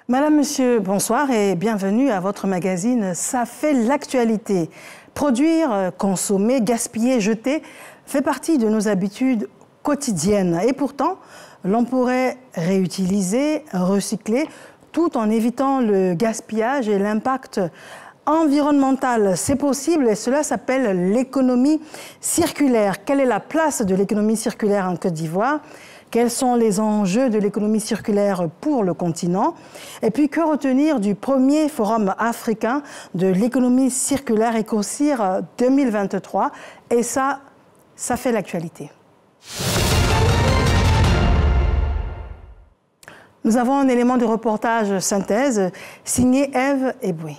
Madame, Monsieur, bonsoir et bienvenue à votre magazine Ça fait l'actualité. Produire, consommer, gaspiller, jeter fait partie de nos habitudes quotidiennes. Et pourtant, l'on pourrait réutiliser, recycler, tout en évitant le gaspillage et l'impact environnemental. C'est possible et cela s'appelle l'économie circulaire. Quelle est la place de l'économie circulaire en Côte d'Ivoire ? Quels sont les enjeux de l'économie circulaire pour le continent? Et puis, que retenir du premier forum africain de l'économie circulaire EcoCir 2023? Et ça fait l'actualité. Nous avons un élément de reportage synthèse signé Ève Eboué.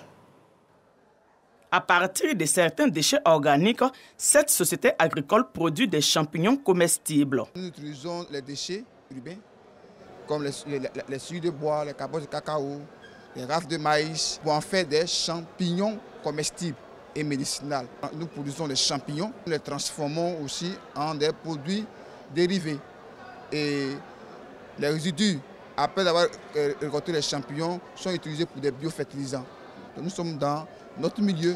À partir de certains déchets organiques, cette société agricole produit des champignons comestibles. Nous utilisons les déchets urbains, comme les suies de bois, les caboches de cacao, les rafles de maïs, pour en faire des champignons comestibles et médicinaux. Nous produisons des champignons, nous les transformons aussi en des produits dérivés. Et les résidus, après avoir récolté les champignons, sont utilisés pour des biofertilisants. Donc nous sommes dans notre milieu,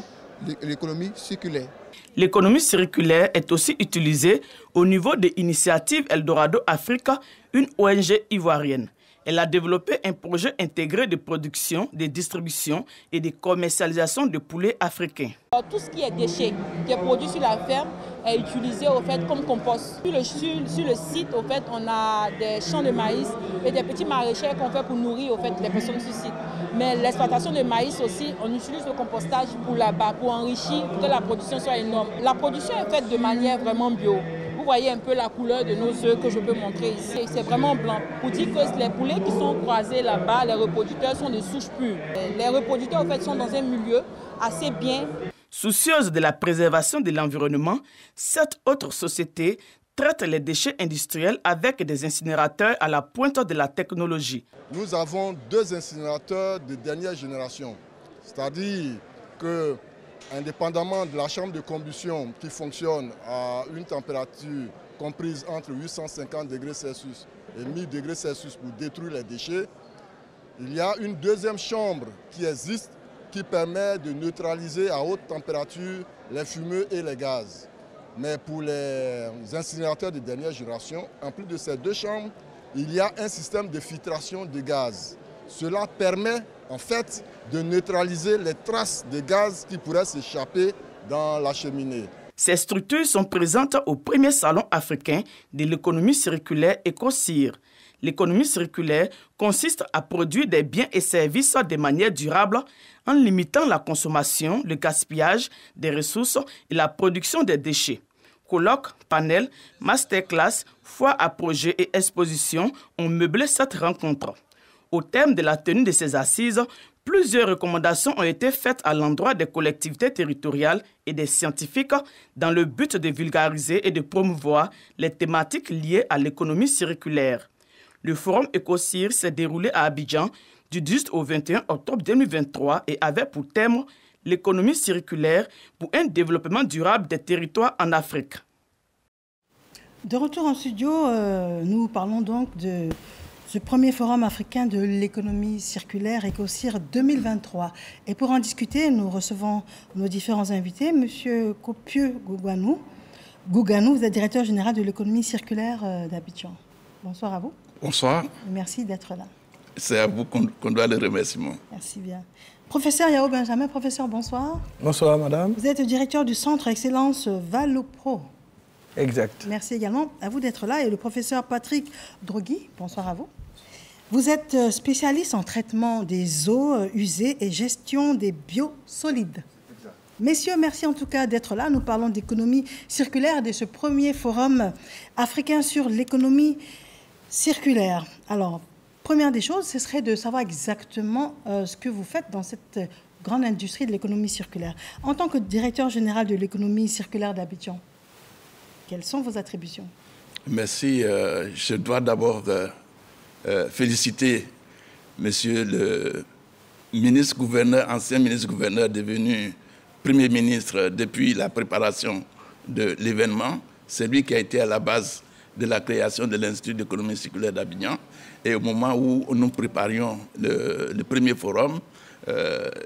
l'économie circulaire. L'économie circulaire est aussi utilisée au niveau de l'initiative Eldorado Africa, une ONG ivoirienne. Elle a développé un projet intégré de production, de distribution et de commercialisation de poulets africains. Tout ce qui est déchets, qui est produit sur la ferme, est utilisé au fait comme compost. Sur le site, au fait, on a des champs de maïs et des petits maraîchers qu'on fait pour nourrir au fait, les personnes sur site. Mais l'exploitation de maïs aussi, on utilise le compostage pour là-bas, pour enrichir, pour que la production soit énorme. La production est faite de manière vraiment bio. Vous voyez un peu la couleur de nos œufs que je peux montrer ici. C'est vraiment blanc. Pour dire que les poulets qui sont croisés là-bas, les reproducteurs sont de souches pures. Les reproducteurs, en fait, sont dans un milieu assez bien. Soucieuse de la préservation de l'environnement, cette autre société traite les déchets industriels avec des incinérateurs à la pointe de la technologie. Nous avons 2 incinérateurs de dernière génération. C'est-à-dire que, indépendamment de la chambre de combustion qui fonctionne à une température comprise entre 850 degrés Celsius et 1000 degrés Celsius pour détruire les déchets, il y a une deuxième chambre qui existe qui permet de neutraliser à haute température les fumeux et les gaz. Mais pour les incinérateurs de dernière génération, en plus de ces 2 chambres, il y a un système de filtration de gaz. Cela permet en fait de neutraliser les traces de gaz qui pourraient s'échapper dans la cheminée. Ces structures sont présentes au premier salon africain de l'économie circulaire EcoCir. L'économie circulaire consiste à produire des biens et services de manière durable en limitant la consommation, le gaspillage des ressources et la production des déchets. Colloques, panels, masterclass, foires à projets et expositions ont meublé cette rencontre. Au terme de la tenue de ces assises, plusieurs recommandations ont été faites à l'endroit des collectivités territoriales et des scientifiques dans le but de vulgariser et de promouvoir les thématiques liées à l'économie circulaire. Le forum EcoCir s'est déroulé à Abidjan du 10 au 21 octobre 2023 et avait pour thème l'économie circulaire pour un développement durable des territoires en Afrique. De retour en studio, nous parlons donc de ce premier forum africain de l'économie circulaire EcoCir 2023. Et pour en discuter, nous recevons nos différents invités. Monsieur Kopieux Gouganou, vous êtes directeur général de l'économie circulaire d'Abidjan. Bonsoir à vous. Bonsoir. Merci d'être là. C'est à vous qu'on doit les remerciements. Merci bien. Professeur Yao Benjamin, professeur, bonsoir. Bonsoir, madame. Vous êtes directeur du Centre Excellence Valopro. Exact. Merci également à vous d'être là. Et le professeur Patrick Drogui, bonsoir à vous. Vous êtes spécialiste en traitement des eaux usées et gestion des biosolides. Exact. Messieurs, merci en tout cas d'être là. Nous parlons d'économie circulaire de ce premier forum africain sur l'économie circulaire. Alors, première des choses, ce serait de savoir exactement ce que vous faites dans cette grande industrie de l'économie circulaire. En tant que directeur général de l'économie circulaire d'Abidjan, quelles sont vos attributions? Merci. Je dois d'abord féliciter monsieur le ministre-gouverneur, ancien ministre-gouverneur devenu Premier ministre depuis la préparation de l'événement. C'est lui qui a été à la base de la création de l'Institut d'économie circulaire d'Abidjan. Et au moment où nous préparions le premier forum,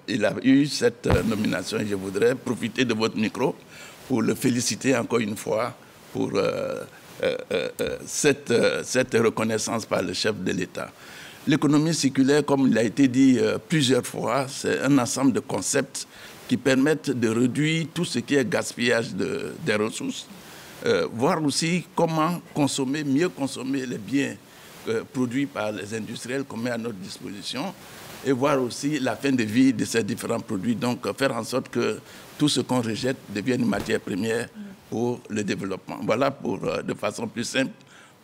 il a eu cette nomination. Et je voudrais profiter de votre micro pour le féliciter encore une fois pour cette reconnaissance par le chef de l'État. L'économie circulaire, comme il a été dit plusieurs fois, c'est un ensemble de concepts qui permettent de réduire tout ce qui est gaspillage des ressources, voir aussi comment mieux consommer les biens produits par les industriels qu'on met à notre disposition, et voir aussi la fin de vie de ces différents produits. Donc, faire en sorte que tout ce qu'on rejette devienne une matière première pour le développement. Voilà, de façon plus simple,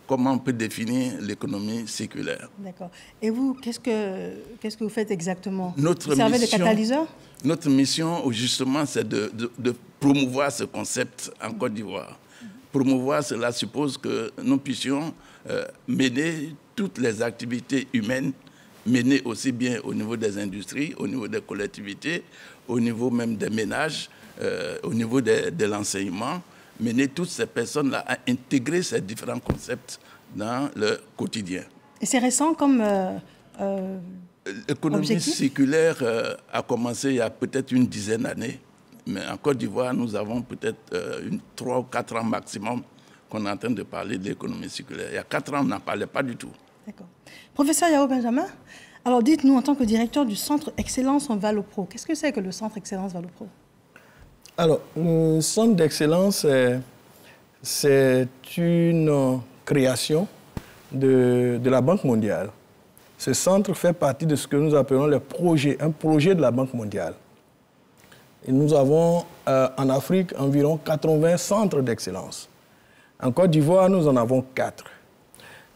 comment on peut définir l'économie circulaire. D'accord. Et vous, qu'est-ce que vous faites exactement? Vous servez de catalyseur? Notre mission, justement, c'est de promouvoir ce concept en Côte d'Ivoire. Promouvoir, cela suppose que nous puissions mener toutes les activités humaines, mener aussi bien au niveau des industries, au niveau des collectivités, au niveau même des ménages, au niveau de l'enseignement, mener toutes ces personnes-là à intégrer ces différents concepts dans le quotidien. Et c'est récent comme l'économie circulaire a commencé il y a peut-être une dizaine d'années, mais en Côte d'Ivoire, nous avons peut-être 3 ou 4 ans maximum qu'on est en train de parler de l'économie circulaire. Il y a 4 ans, on n'en parlait pas du tout. D'accord. Professeur Yao Benjamin, alors dites-nous, en tant que directeur du Centre Excellence en Valopro, qu'est-ce que c'est que le Centre Excellence Valopro? Alors, le Centre d'Excellence, c'est une création de la Banque mondiale. Ce centre fait partie de ce que nous appelons un projet de la Banque mondiale. Et nous avons en Afrique environ 80 centres d'excellence. En Côte d'Ivoire, nous en avons 4.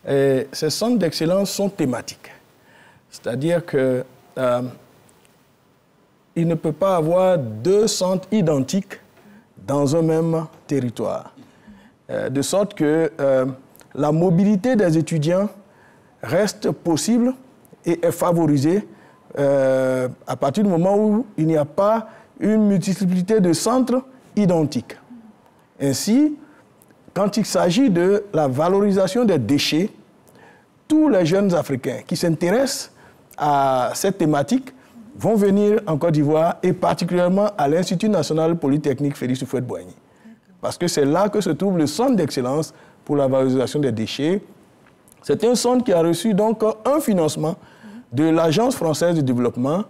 Et ces centres d'excellence sont thématiques. C'est-à-dire que il ne peut pas avoir 2 centres identiques dans un même territoire. De sorte que la mobilité des étudiants reste possible et est favorisée à partir du moment où il n'y a pas une multiplicité de centres identiques. Ainsi, quand il s'agit de la valorisation des déchets, tous les jeunes Africains qui s'intéressent à cette thématique vont venir en Côte d'Ivoire et particulièrement à l'Institut national polytechnique Félix Houphouët-Boigny. Parce que c'est là que se trouve le centre d'excellence pour la valorisation des déchets. C'est un centre qui a reçu donc un financement de l'Agence française de développement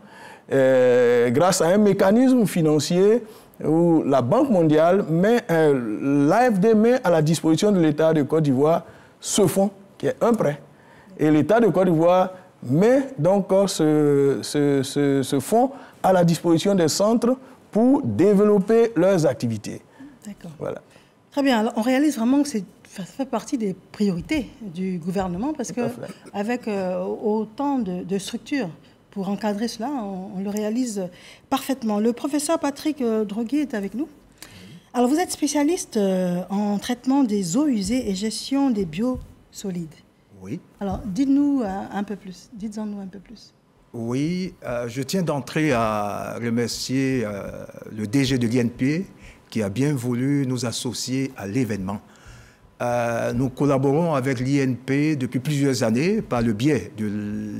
grâce à un mécanisme financier où la Banque mondiale l'AFD met à la disposition de l'État de Côte d'Ivoire ce fonds qui est un prêt. Et l'État de Côte d'Ivoire met donc ce fonds à la disposition des centres pour développer leurs activités. D'accord. Voilà. Très bien. Alors, on réalise vraiment que ça fait partie des priorités du gouvernement parce qu'avec autant de structures pour encadrer cela, on le réalise parfaitement. Le professeur Patrick Droguier est avec nous. Alors, vous êtes spécialiste en traitement des eaux usées et gestion des biosolides. Oui. Alors, dites-nous un peu plus. Dites-en-nous un peu plus. Oui, je tiens d'entrée à remercier le DG de l'INP qui a bien voulu nous associer à l'événement. Nous collaborons avec l'INP depuis plusieurs années par le biais de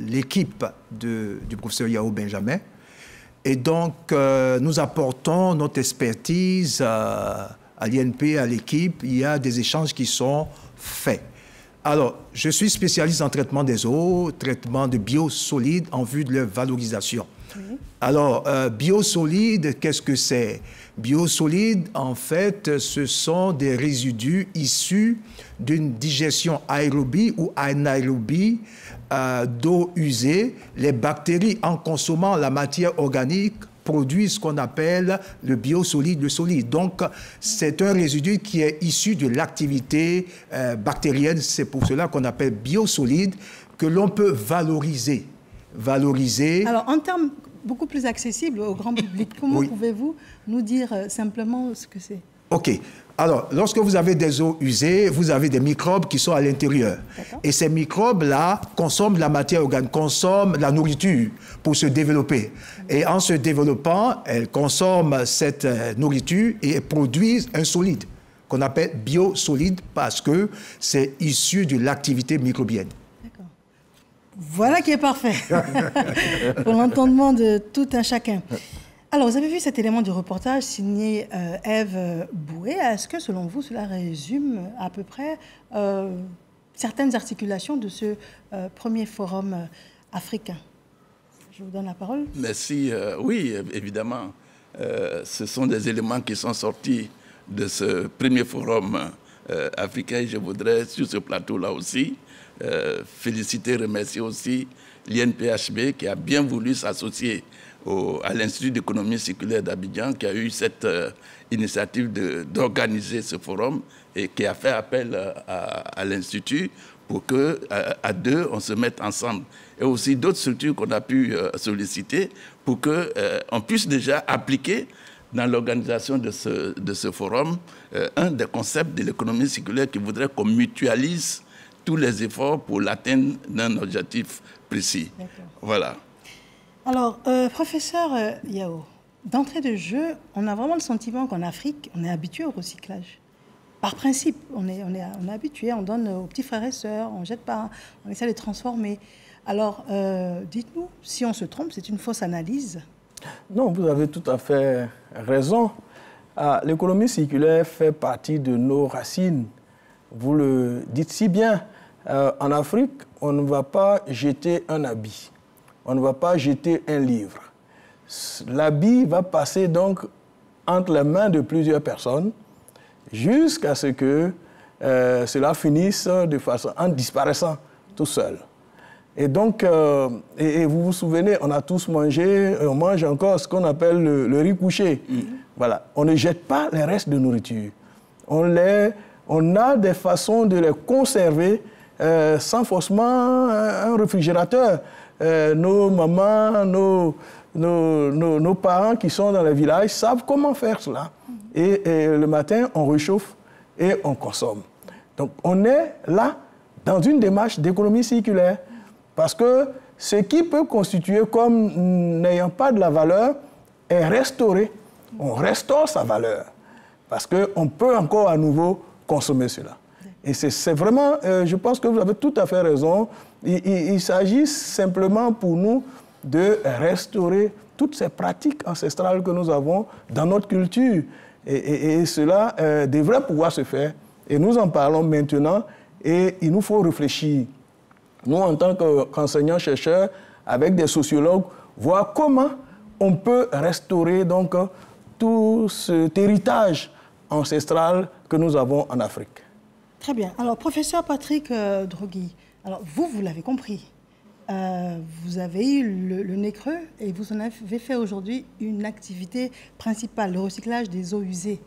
l'équipe du professeur Yao Benjamin. Et donc, nous apportons notre expertise à l'INP, à l'équipe. Il y a des échanges qui sont faits. Alors, je suis spécialiste en traitement des eaux, traitement de biosolides en vue de leur valorisation. Oui. Alors, biosolides, qu'est-ce que c'est? Biosolides, en fait, ce sont des résidus issus d'une digestion aérobie ou anaérobie d'eau usée. Les bactéries, en consommant la matière organique, produisent ce qu'on appelle le biosolide, le solide. Donc, c'est un résidu qui est issu de l'activité bactérienne. C'est pour cela qu'on appelle biosolide, que l'on peut valoriser. Alors, en termes beaucoup plus accessibles au grand public, comment pouvez-vous nous dire simplement ce que c'est? OK. Alors, lorsque vous avez des eaux usées, vous avez des microbes qui sont à l'intérieur. Et ces microbes-là consomment la matière organique, consomment la nourriture pour se développer. Et en se développant, elles consomment cette nourriture et produisent un solide. qu'on appelle biosolides parce que c'est issu de l'activité microbienne. D'accord. Voilà qui est parfait pour l'entendement de tout un chacun. Alors, vous avez vu cet élément du reportage signé Ève Boué. Est-ce que, selon vous, cela résume à peu près certaines articulations de ce premier forum africain? Je vous donne la parole. Merci. Oui, évidemment. Ce sont des éléments qui sont sortis de ce premier forum africain. Je voudrais, sur ce plateau-là aussi, féliciter, remercier aussi l'INPHB qui a bien voulu s'associer à l'Institut d'économie circulaire d'Abidjan, qui a eu cette initiative d'organiser ce forum et qui a fait appel à l'Institut pour qu'à deux, on se mette ensemble. Et aussi d'autres structures qu'on a pu solliciter pour qu'on puisse déjà appliquer dans l'organisation de ce forum un des concepts de l'économie circulaire qui voudrait qu'on mutualise tous les efforts pour l'atteinte d'un objectif précis. Voilà. Alors, professeur Yao, d'entrée de jeu, on a vraiment le sentiment qu'en Afrique, on est habitué au recyclage. Par principe, on est habitué, on donne aux petits frères et sœurs, on ne jette pas, on essaie de les transformer. Alors, dites-nous, si on se trompe, c'est une fausse analyse? Non, vous avez tout à fait raison. L'économie circulaire fait partie de nos racines. Vous le dites si bien. En Afrique, on ne va pas jeter un habit. On ne va pas jeter un livre. L'habit va passer donc entre les mains de plusieurs personnes jusqu'à ce que cela finisse en disparaissant tout seul. Et donc, et vous vous souvenez, on a tous mangé, on mange encore ce qu'on appelle le riz couché. Voilà. On ne jette pas les restes de nourriture. On a des façons de les conserver sans forcément un réfrigérateur. Nos mamans, nos parents qui sont dans les villages savent comment faire cela. Et le matin, on réchauffe et on consomme. Donc, on est là dans une démarche d'économie circulaire. Parce que ce qui peut constituer comme n'ayant pas de la valeur est restauré. On restaure sa valeur. Parce qu'on peut encore à nouveau consommer cela. Et c'est vraiment, je pense que vous avez tout à fait raison. Il s'agit simplement pour nous de restaurer toutes ces pratiques ancestrales que nous avons dans notre culture. Et cela devrait pouvoir se faire. Et nous en parlons maintenant et il nous faut réfléchir. Nous, en tant qu'enseignants-chercheurs, avec des sociologues, voir comment on peut restaurer donc tout cet héritage ancestral que nous avons en Afrique. Très bien. Alors, professeur Patrick Drogui, alors vous l'avez compris. Vous avez eu le nez creux et vous en avez fait aujourd'hui une activité principale, le recyclage des eaux usées.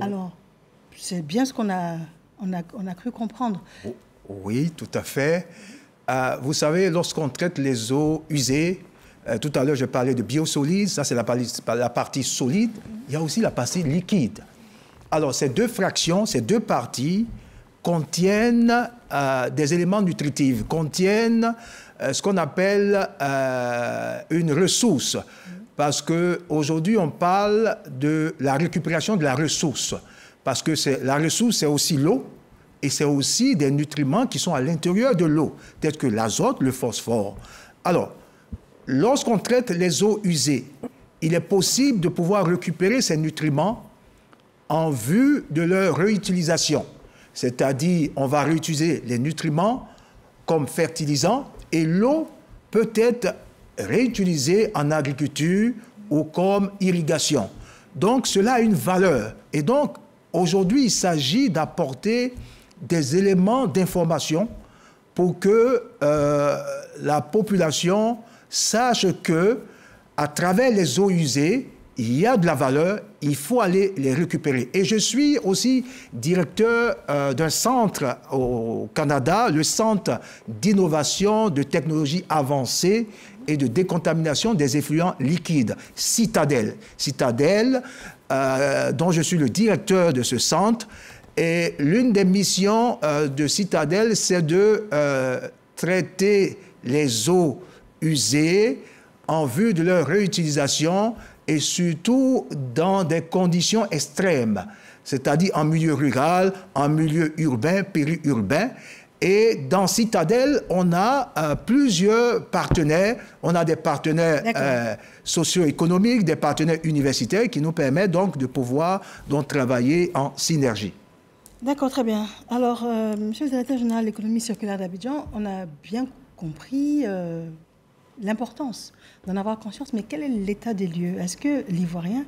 Alors, c'est bien ce qu'on a cru comprendre. Oui, tout à fait. Vous savez, lorsqu'on traite les eaux usées, tout à l'heure, je parlais de biosolides, ça c'est la partie solide, il y a aussi la partie liquide. Alors, ces deux fractions, ces deux parties contiennent des éléments nutritifs, contiennent ce qu'on appelle une ressource. Parce qu'aujourd'hui, on parle de la récupération de la ressource. Parce que la ressource, c'est aussi l'eau. Et c'est aussi des nutriments qui sont à l'intérieur de l'eau, tels que l'azote, le phosphore. Alors, lorsqu'on traite les eaux usées, il est possible de pouvoir récupérer ces nutriments en vue de leur réutilisation. C'est-à-dire, on va réutiliser les nutriments comme fertilisants et l'eau peut être réutilisée en agriculture ou comme irrigation. Donc, cela a une valeur. Et donc, aujourd'hui, il s'agit d'apporter des éléments d'information pour que la population sache que, à travers les eaux usées, il y a de la valeur, il faut aller les récupérer. Et je suis aussi directeur d'un centre au Canada, le Centre d'innovation de technologies avancées et de décontamination des effluents liquides, Citadel. Citadel, dont je suis le directeur de ce centre. Et l'une des missions de Citadel, c'est de traiter les eaux usées en vue de leur réutilisation et surtout dans des conditions extrêmes. c'est-à-dire en milieu rural, en milieu urbain, périurbain. Et dans Citadel, on a plusieurs partenaires. On a des partenaires socio-économiques, des partenaires universitaires qui nous permettent donc de pouvoir donc travailler en synergie. D'accord, très bien. Alors, monsieur le directeur général de l'économie circulaire d'Abidjan, on a bien compris l'importance d'en avoir conscience, mais quel est l'état des lieux? Est-ce que l'Ivoirien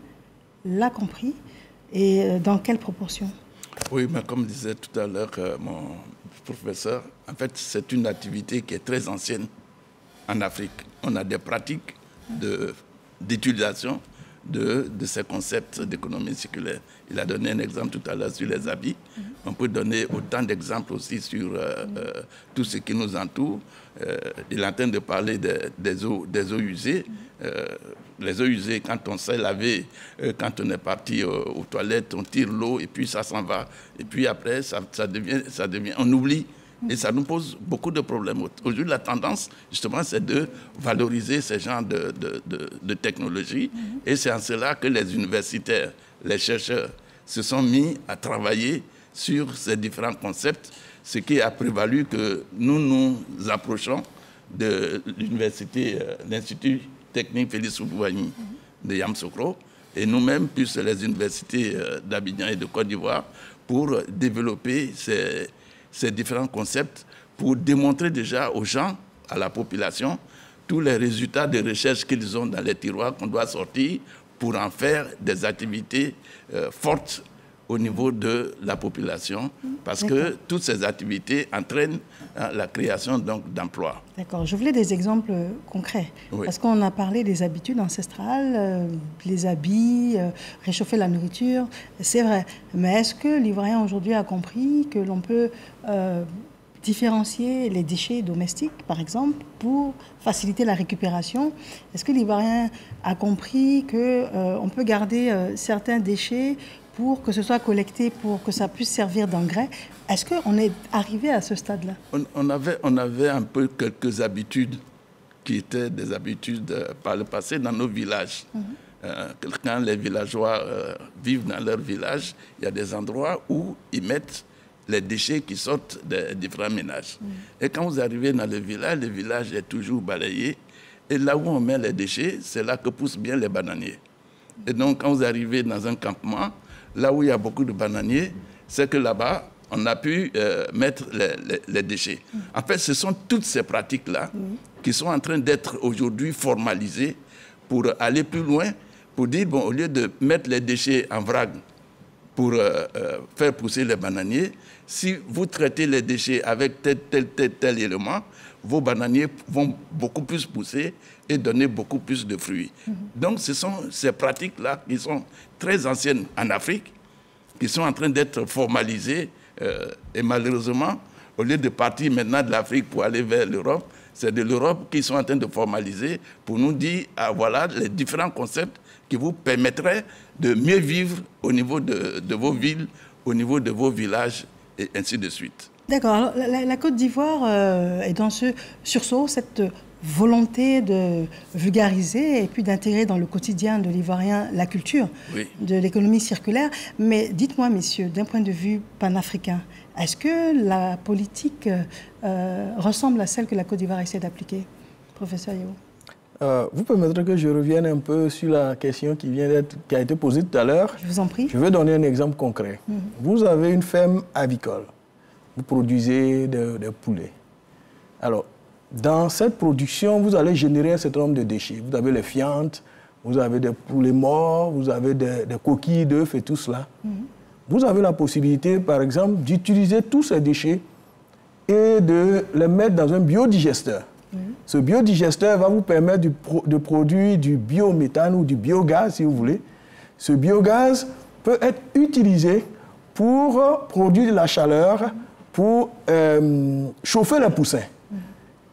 l'a compris et dans quelle proportion? Oui, mais comme disait tout à l'heure mon professeur, en fait, c'est une activité qui est très ancienne en Afrique. On a des pratiques d'utilisation de ces concepts d'économie circulaire. Il a donné un exemple tout à l'heure sur les habits. On peut donner autant d'exemples aussi sur tout ce qui nous entoure. Il est en train de parler des eaux usées. Les eaux usées, quand on s'est lavé, quand on est parti aux toilettes, on tire l'eau et puis ça s'en va. Et puis après, ça devient, on oublie. Et ça nous pose beaucoup de problèmes. Aujourd'hui, la tendance, justement, c'est de valoriser ces genres de technologies. Et c'est en cela que les universitaires, les chercheurs se sont mis à travailler sur ces différents concepts, ce qui a prévalu que nous nous approchons de l'université, l'Institut technique Félix Houphouët-Boigny de Yamoussoukro, et nous-mêmes, plus les universités d'Abidjan et de Côte d'Ivoire, pour développer ces différents concepts, pour démontrer déjà aux gens, à la population, tous les résultats de recherche qu'ils ont dans les tiroirs qu'on doit sortir pour en faire des activités fortes au niveau de la population, parce que toutes ces activités entraînent la création d'emplois. D'accord. Je voulais des exemples concrets, parce qu'on a parlé des habitudes ancestrales, les habits, réchauffer la nourriture, c'est vrai. Mais est-ce que l'Ivoirien aujourd'hui a compris que l'on peut différencier les déchets domestiques, par exemple, pour faciliter la récupération? Est-ce que l'Ivoirien a compris qu'on peut garder certains déchets pour que ce soit collecté, pour que ça puisse servir d'engrais? Est-ce qu'on est arrivé à ce stade-là? On avait un peu quelques habitudes qui étaient des habitudes par le passé dans nos villages. Quand les villageois vivent dans leur village, il y a des endroits où ils mettent les déchets qui sortent des différents ménages. Et quand vous arrivez dans le village est toujours balayé. Et là où on met les déchets, c'est là que poussent bien les bananiers. Et donc, quand vous arrivez dans un campement, là où il y a beaucoup de bananiers, c'est que là-bas, on a pu mettre les déchets. En fait, ce sont toutes ces pratiques-là qui sont en train d'être aujourd'hui formalisées pour aller plus loin, pour dire, bon, au lieu de mettre les déchets en vrac pour faire pousser les bananiers, si vous traitez les déchets avec tel élément, vos bananiers vont beaucoup plus pousser et donner beaucoup plus de fruits. Donc, ce sont ces pratiques-là qui sont très anciennes en Afrique, qui sont en train d'être formalisées. Et malheureusement, au lieu de partir maintenant de l'Afrique pour aller vers l'Europe, c'est de l'Europe qu'ils sont en train de formaliser pour nous dire, ah, voilà les différents concepts qui vous permettraient de mieux vivre au niveau de vos villes, au niveau de vos villages, et ainsi de suite. D'accord. Alors, la Côte d'Ivoire est dans ce sursaut, cette volonté de vulgariser et puis d'intégrer dans le quotidien de l'Ivoirien la culture de l'économie circulaire. Mais dites-moi, messieurs, d'un point de vue panafricain, est-ce que la politique ressemble à celle que la Côte d'Ivoire essaie d'appliquer? Professeur Yeo. Vous permettrez que je revienne un peu sur la question qui a été posée tout à l'heure. Je vous en prie. Je vais donner un exemple concret. Vous avez une ferme avicole. Vous produisez des poulets. Alors, dans cette production, vous allez générer un certain nombre de déchets. Vous avez les fientes, vous avez des poulets morts, vous avez des coquilles d'œufs et tout cela. Vous avez la possibilité, par exemple, d'utiliser tous ces déchets et de les mettre dans un biodigesteur. Ce biodigesteur va vous permettre de produire du biométhane ou du biogaz, si vous voulez. Ce biogaz peut être utilisé pour produire de la chaleur, pour chauffer les poussins.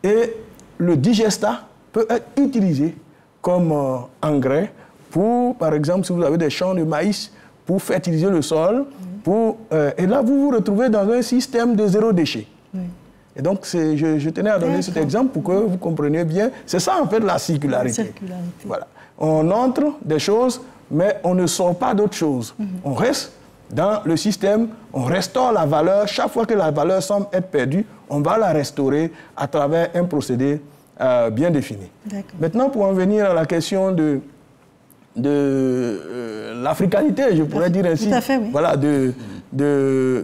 Et le digestat peut être utilisé comme engrais pour, par exemple, si vous avez des champs de maïs, pour fertiliser le sol. Et là, vous vous retrouvez dans un système de zéro déchet. Et donc, je tenais à donner cet exemple pour que vous compreniez bien. C'est ça, en fait, la circularité. Voilà. On entre des choses, mais on ne sort pas d'autres choses. On reste dans le système, on restaure la valeur. Chaque fois que la valeur semble être perdue, on va la restaurer à travers un procédé bien défini. Maintenant, pour en venir à la question de l'africanité, je pourrais dire ainsi, voilà, de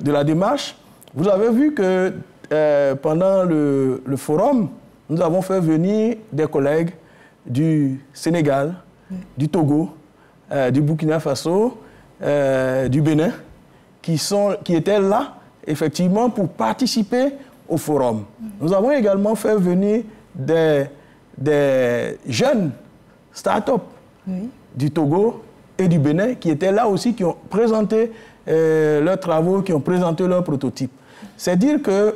la démarche, vous avez vu que pendant le forum, nous avons fait venir des collègues du Sénégal, du Togo, du Burkina Faso, du Bénin, qui étaient là, effectivement, pour participer au forum. Nous avons également fait venir des jeunes start-up du Togo et du Bénin, qui étaient là aussi, qui ont présenté leurs travaux, qui ont présenté leurs prototypes. C'est dire que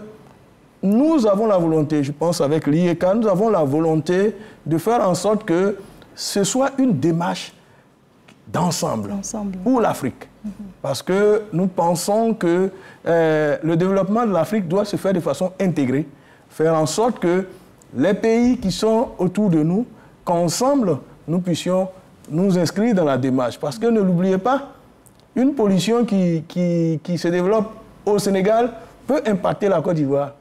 nous avons la volonté, je pense avec l'IEK, nous avons la volonté de faire en sorte que ce soit une démarche d'ensemble pour l'Afrique. Parce que nous pensons que le développement de l'Afrique doit se faire de façon intégrée, faire en sorte que les pays qui sont autour de nous, qu'ensemble, nous puissions nous inscrire dans la démarche. Parce que ne l'oubliez pas, une pollution qui se développe au Sénégal peut impacter la Côte d'Ivoire.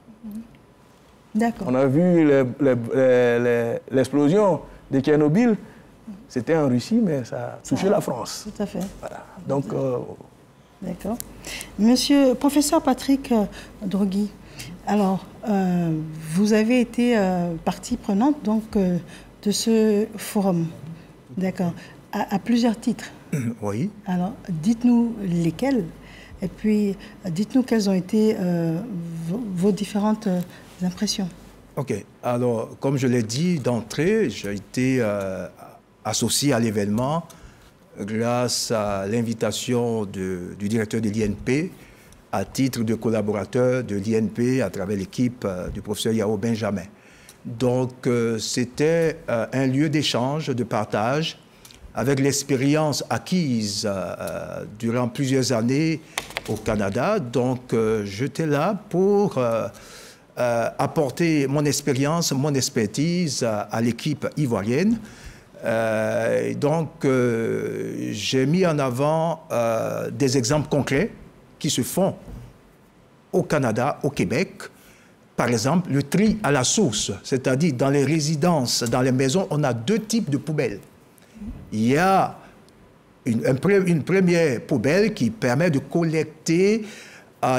On a vu l'explosion de Tchernobyl. C'était en Russie, mais ça a touché la France. Tout à fait. Voilà. Donc, d'accord. Monsieur, professeur Patrick Drogui, alors, vous avez été partie prenante donc, de ce forum, d'accord, à plusieurs titres. Oui. Alors, dites-nous lesquels, et puis dites-nous quelles ont été vos différentes impressions. OK. Alors, comme je l'ai dit d'entrée, j'ai été associé à l'événement grâce à l'invitation du directeur de l'INP à titre de collaborateur de l'INP à travers l'équipe du professeur Yao Benjamin. Donc, c'était un lieu d'échange, de partage, avec l'expérience acquise durant plusieurs années au Canada. Donc, j'étais là pour apporter mon expérience, mon expertise à l'équipe ivoirienne. Donc, j'ai mis en avant des exemples concrets qui se font au Canada, au Québec. Par exemple, le tri à la source, c'est-à-dire dans les résidences, dans les maisons, on a deux types de poubelles. Il y a une première poubelle qui permet de collecter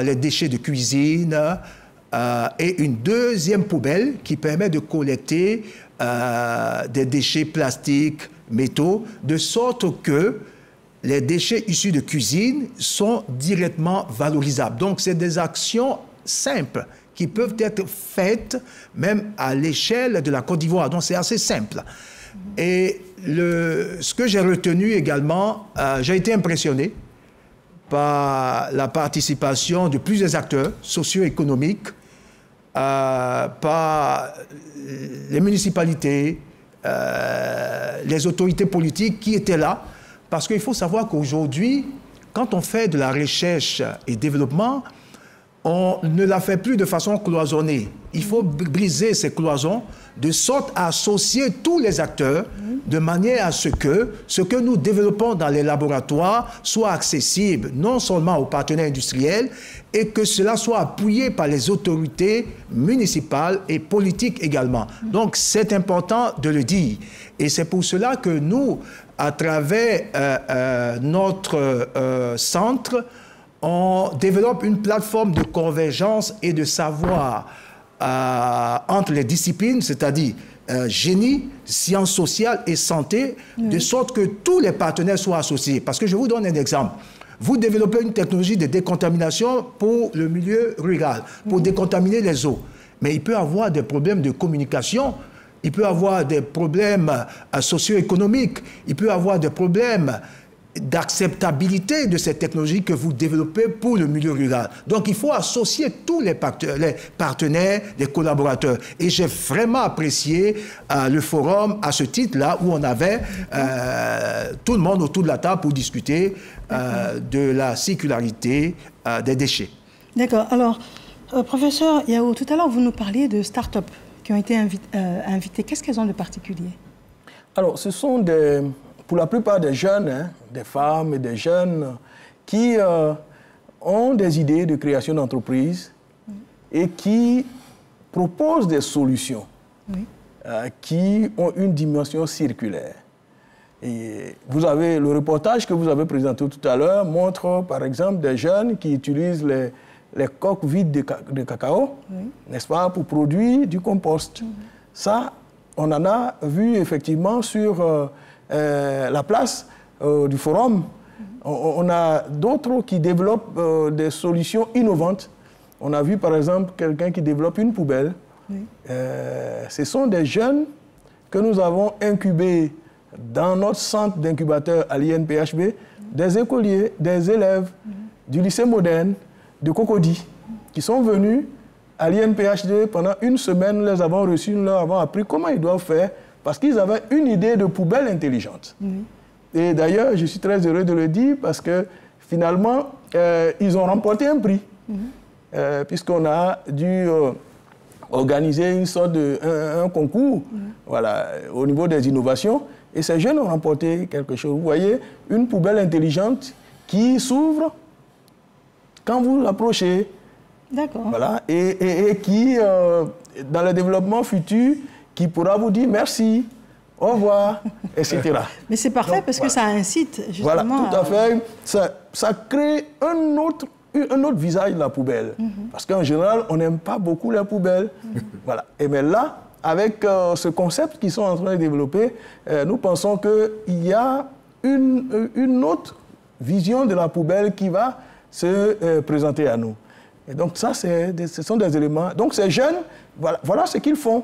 les déchets de cuisine et une deuxième poubelle qui permet de collecter des déchets plastiques, métaux, de sorte que les déchets issus de cuisine sont directement valorisables. Donc, c'est des actions simples qui peuvent être faites même à l'échelle de la Côte d'Ivoire. Donc, c'est assez simple. Et ce que j'ai retenu également, j'ai été impressionné par la participation de plusieurs acteurs socio-économiques, par les municipalités, les autorités politiques qui étaient là. Parce qu'il faut savoir qu'aujourd'hui, quand on fait de la recherche et développement, on ne la fait plus de façon cloisonnée. Il faut briser ces cloisons de sorte à associer tous les acteurs de manière à ce que nous développons dans les laboratoires soit accessible non seulement aux partenaires industriels et que cela soit appuyé par les autorités municipales et politiques également. Donc, c'est important de le dire. Et c'est pour cela que nous, à travers notre centre, on développe une plateforme de convergence et de savoir entre les disciplines, c'est-à-dire génie, sciences sociales et santé, de sorte que tous les partenaires soient associés. Parce que je vous donne un exemple. Vous développez une technologie de décontamination pour le milieu rural, pour décontaminer les eaux. Mais il peut y avoir des problèmes de communication, il peut y avoir des problèmes socio-économiques, il peut y avoir des problèmes d'acceptabilité de cette technologie que vous développez pour le milieu rural. Donc, il faut associer tous les partenaires, les collaborateurs. Et j'ai vraiment apprécié le forum à ce titre-là, où on avait tout le monde autour de la table pour discuter de la circularité des déchets. D'accord. Alors, professeur Yao, tout à l'heure, vous nous parliez de start-up qui ont été invitées. Qu'est-ce qu'elles ont de particulier? Alors, ce sont pour la plupart des jeunes, des femmes et des jeunes qui ont des idées de création d'entreprises et qui proposent des solutions qui ont une dimension circulaire. Et vous avez le reportage que vous avez présenté tout à l'heure montre par exemple des jeunes qui utilisent les coques vides de cacao, n'est-ce pas, pour produire du compost. Ça, on en a vu effectivement sur la place du forum. On a d'autres qui développent des solutions innovantes. On a vu par exemple quelqu'un qui développe une poubelle. Ce sont des jeunes que nous avons incubés dans notre centre d'incubateur à l'INPHB, des écoliers, des élèves du lycée moderne de Cocody qui sont venus à l'INPHD pendant une semaine. Nous les avons reçus, nous leur avons appris comment ils doivent faire parce qu'ils avaient une idée de poubelle intelligente. Et d'ailleurs, je suis très heureux de le dire parce que finalement, ils ont remporté un prix puisqu'on a dû organiser une sorte de un concours voilà, au niveau des innovations. Et ces jeunes ont remporté quelque chose. Vous voyez, une poubelle intelligente qui s'ouvre quand vous l'approchez. D'accord. Voilà, et qui, dans le développement futur, qui pourra vous dire merci, au revoir, etc. Mais c'est parfait. Donc, parce que ça incite justement... Voilà, tout à fait. Ça crée un autre visage de la poubelle. Parce qu'en général, on n'aime pas beaucoup la poubelle. Voilà. Et mais là, avec ce concept qu'ils sont en train de développer, nous pensons qu'il y a une autre vision de la poubelle qui va se présenter à nous. Et donc ça, ce sont des éléments. Donc ces jeunes, voilà ce qu'ils font.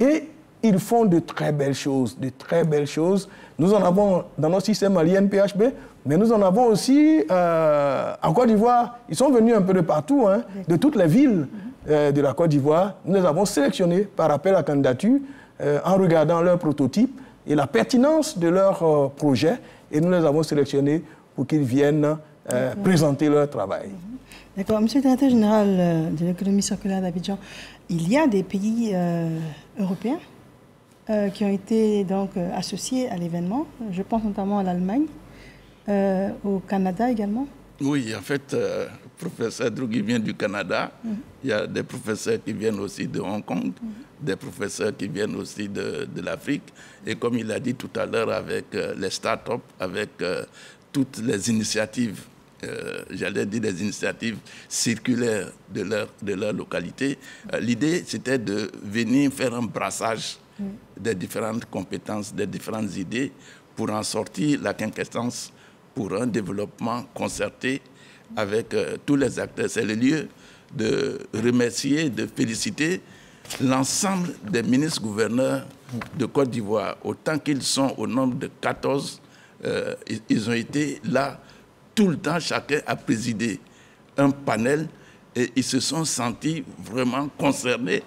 Et ils font de très belles choses, de très belles choses. Nous en avons dans notre système à l'INPHB, mais nous en avons aussi en Côte d'Ivoire. Ils sont venus un peu de partout, hein, de toutes les villes de la Côte d'Ivoire. Nous les avons sélectionnés par appel à candidature en regardant leurs prototypes et la pertinence de leurs projets. Et nous les avons sélectionnés pour qu'ils viennent présenter leur travail. D'accord. Monsieur le directeur général de l'économie circulaire d'Abidjan, il y a des pays européens qui ont été donc associés à l'événement. Je pense notamment à l'Allemagne, au Canada également. Oui, en fait, le professeur Drugui vient du Canada. Il y a des professeurs qui viennent aussi de Hong Kong, des professeurs qui viennent aussi de l'Afrique. Et comme il a dit tout à l'heure, avec les start-up, avec toutes les initiatives, j'allais dire des initiatives circulaires de leur localité, l'idée, c'était de venir faire un brassage des différentes compétences, des différentes idées pour en sortir la quinquessence pour un développement concerté avec tous les acteurs. C'est le lieu de remercier, de féliciter l'ensemble des ministres-gouverneurs de Côte d'Ivoire. Autant qu'ils sont au nombre de 14, ils ont été là tout le temps. Chacun a présidé un panel et ils se sont sentis vraiment concernés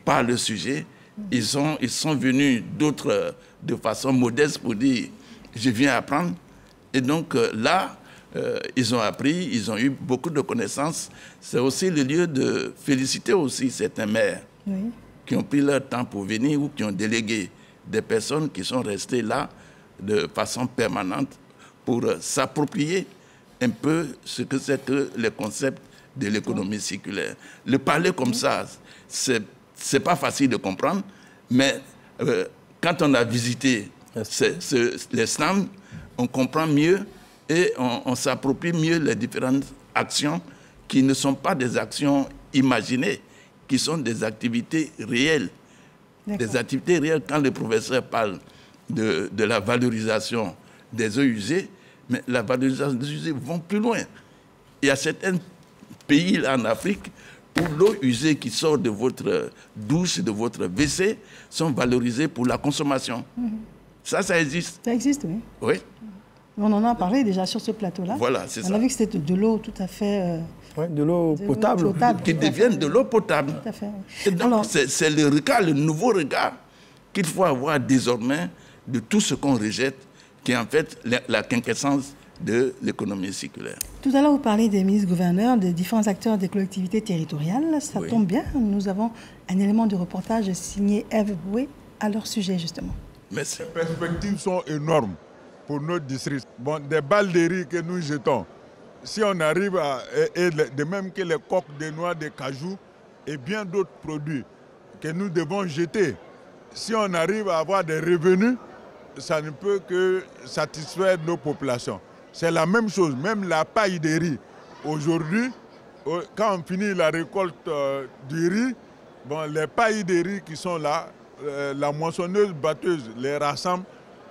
par le sujet. Ils sont venus, d'autres de façon modeste pour dire « je viens apprendre ». Et donc là, ils ont appris, ils ont eu beaucoup de connaissances. C'est aussi le lieu de féliciter aussi certains maires qui ont pris leur temps pour venir ou qui ont délégué des personnes qui sont restées là de façon permanente pour s'approprier un peu ce que c'est que le concept de l'économie circulaire. Le parler comme ça, c'est pas facile de comprendre, mais quand on a visité les stands, on comprend mieux et on s'approprie mieux les différentes actions qui ne sont pas des actions imaginées, qui sont des activités réelles. Des activités réelles, quand le professeur parle de la valorisation des eaux usées, mais la valorisation des eaux usées va plus loin. Il y a certains pays en Afrique où l'eau usée qui sort de votre douche, de votre WC, sont valorisées pour la consommation. Ça existe. Ça existe, oui. Oui. On en a parlé déjà sur ce plateau-là. Voilà, c'est ça. On a vu que c'était de l'eau tout à fait... de l'eau potable. Qui devienne de l'eau potable. Tout à fait. Et donc, c'est le regard, le nouveau regard qu'il faut avoir désormais de tout ce qu'on rejette, qui est en fait la quinquessence de l'économie circulaire. Tout à l'heure, vous parlez des ministres-gouverneurs, des différents acteurs des collectivités territoriales. Ça tombe bien, nous avons un élément de reportage signé Eve Boué à leur sujet, justement. Merci. Les perspectives sont énormes pour notre district. Bon, des balles de riz que nous jetons, si on arrive à... Et de même que les coques de noix de cajou et bien d'autres produits que nous devons jeter, si on arrive à avoir des revenus, ça ne peut que satisfaire nos populations. C'est la même chose, même la paille de riz. Aujourd'hui, quand on finit la récolte du riz, bon, les pailles de riz qui sont là, la moissonneuse batteuse les rassemble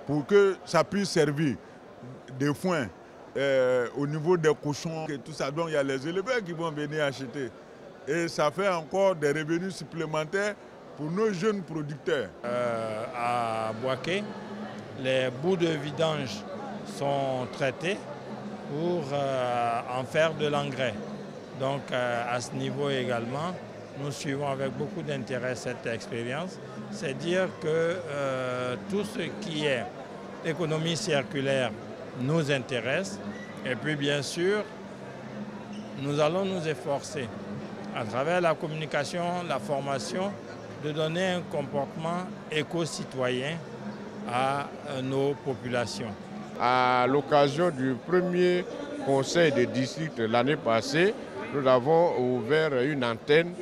pour que ça puisse servir de foin au niveau des cochons et tout ça. Donc il y a les éleveurs qui vont venir acheter. Et ça fait encore des revenus supplémentaires pour nos jeunes producteurs. À Boaké, les bouts de vidange sont traités pour en faire de l'engrais. Donc à ce niveau également, nous suivons avec beaucoup d'intérêt cette expérience. C'est dire que tout ce qui est économie circulaire nous intéresse. Et puis bien sûr, nous allons nous efforcer à travers la communication, la formation, de donner un comportement éco-citoyen à nos populations. À l'occasion du premier conseil de district l'année passée, nous avons ouvert une antenne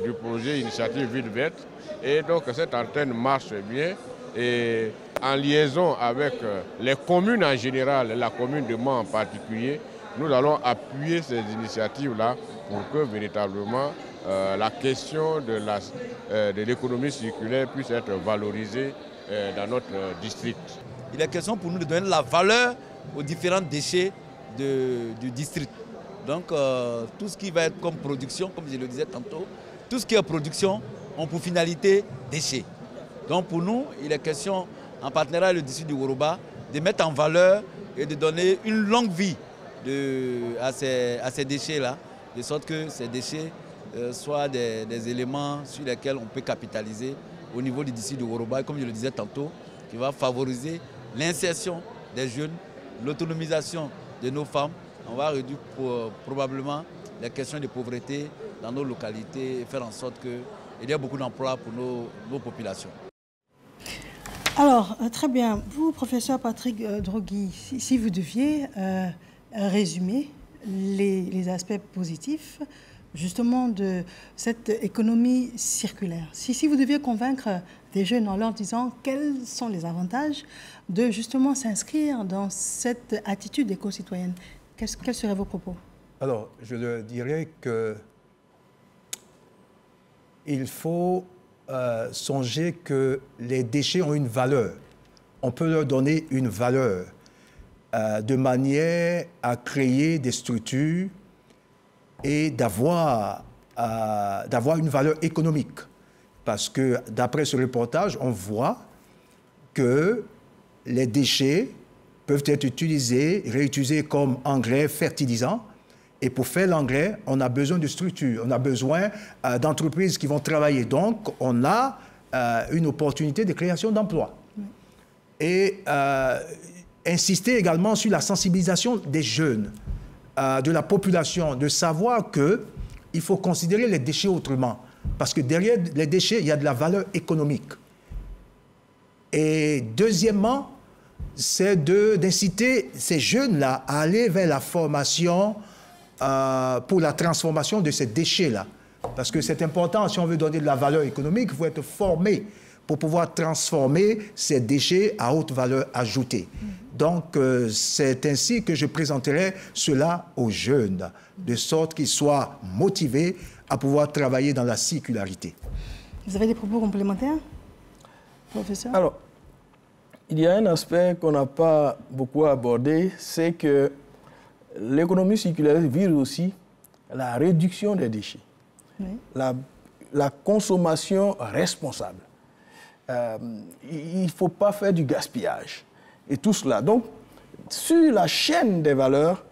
du projet Initiative Ville Verte. Et donc cette antenne marche bien. Et en liaison avec les communes en général, la commune de Mans en particulier, nous allons appuyer ces initiatives-là pour que véritablement la question de l'économie circulaire puisse être valorisée dans notre district. Il est question pour nous de donner la valeur aux différents déchets du district. Donc tout ce qui va être comme production, comme je le disais tantôt, tout ce qui est production ont pour finalité déchets. Donc pour nous, il est question, en partenariat avec le district du Woroba, de mettre en valeur et de donner une longue vie à ces déchets-là, de sorte que ces déchets soient des éléments sur lesquels on peut capitaliser au niveau du district du Woroba, comme je le disais tantôt, qui va favoriser l'insertion des jeunes, l'autonomisation de nos femmes. On va réduire probablement les questions de pauvreté dans nos localités et faire en sorte qu'il y ait beaucoup d'emplois pour nos populations. Alors, très bien. Vous, professeur Patrick Drogui, si vous deviez résumer les aspects positifs justement de cette économie circulaire, si vous deviez convaincre des jeunes en leur disant quels sont les avantages de justement s'inscrire dans cette attitude éco-citoyenne, quels seraient vos propos? Alors, je leur dirais qu'il faut songer que les déchets ont une valeur. On peut leur donner une valeur de manière à créer des structures et d'avoir une valeur économique. Parce que d'après ce reportage, on voit que les déchets peuvent être utilisés, réutilisés comme engrais fertilisants. Et pour faire l'engrais, on a besoin de structures, on a besoin d'entreprises qui vont travailler. Donc, on a une opportunité de création d'emplois. Et insister également sur la sensibilisation des jeunes, de la population, de savoir qu'il faut considérer les déchets autrement. Parce que derrière les déchets, il y a de la valeur économique. Et deuxièmement, c'est d'inciter ces jeunes-là à aller vers la formation pour la transformation de ces déchets-là. Parce que c'est important, si on veut donner de la valeur économique, il faut être formé pour pouvoir transformer ces déchets à haute valeur ajoutée. Donc, c'est ainsi que je présenterai cela aux jeunes, de sorte qu'ils soient motivés à pouvoir travailler dans la circularité. Vous avez des propos complémentaires, professeur? Alors, il y a un aspect qu'on n'a pas beaucoup abordé, c'est que l'économie circulaire vise aussi la réduction des déchets, oui. la consommation responsable. Il ne faut pas faire du gaspillage et tout cela. Donc, sur la chaîne des valeurs,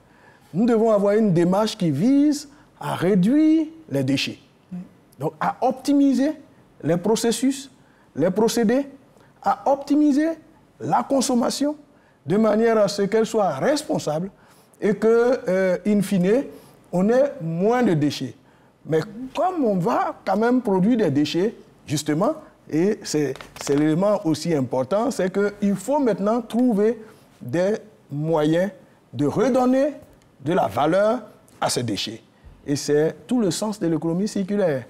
nous devons avoir une démarche qui vise à réduire les déchets. Oui. Donc, à optimiser les processus, les procédés, à optimiser la consommation de manière à ce qu'elle soit responsable et que, in fine, on ait moins de déchets. Mais comme on va quand même produire des déchets, justement, et c'est l'élément aussi important, c'est qu'il faut maintenant trouver des moyens de redonner de la valeur à ces déchets. Et c'est tout le sens de l'économie circulaire.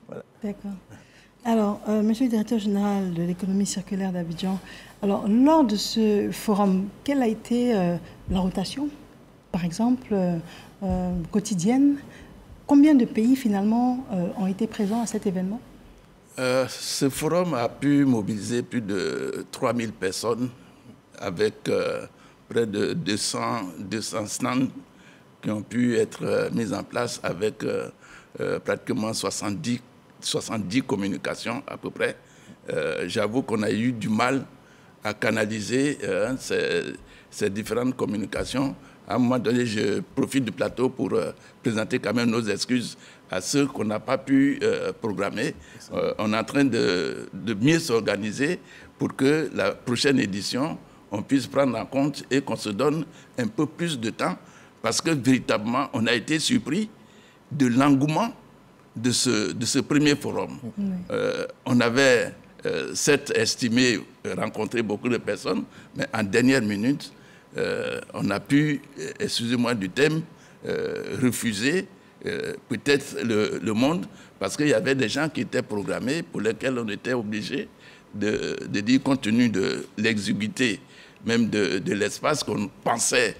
Voilà. D'accord. Alors, Monsieur le directeur général de l'économie circulaire d'Abidjan, alors, lors de ce forum, quelle a été la rotation, par exemple, quotidienne? Combien de pays, finalement, ont été présents à cet événement? Ce forum a pu mobiliser plus de 3000 personnes avec près de 200 stands qui ont pu être mis en place avec pratiquement 70 communications à peu près. J'avoue qu'on a eu du mal à canaliser ces différentes communications. À un moment donné, je profite du plateau pour présenter quand même nos excuses à ceux qu'on n'a pas pu programmer. On est en train de mieux s'organiser pour que la prochaine édition, on puisse prendre en compte et qu'on se donne un peu plus de temps, parce que véritablement, on a été surpris de l'engouement de ce premier forum. On avait certes estimé rencontrer beaucoup de personnes, mais en dernière minute, on a pu, excusez-moi du thème, refuser peut-être le monde, parce qu'il y avait des gens qui étaient programmés pour lesquels on était obligé de dire, compte tenu de l'exiguïté même de l'espace qu'on pensait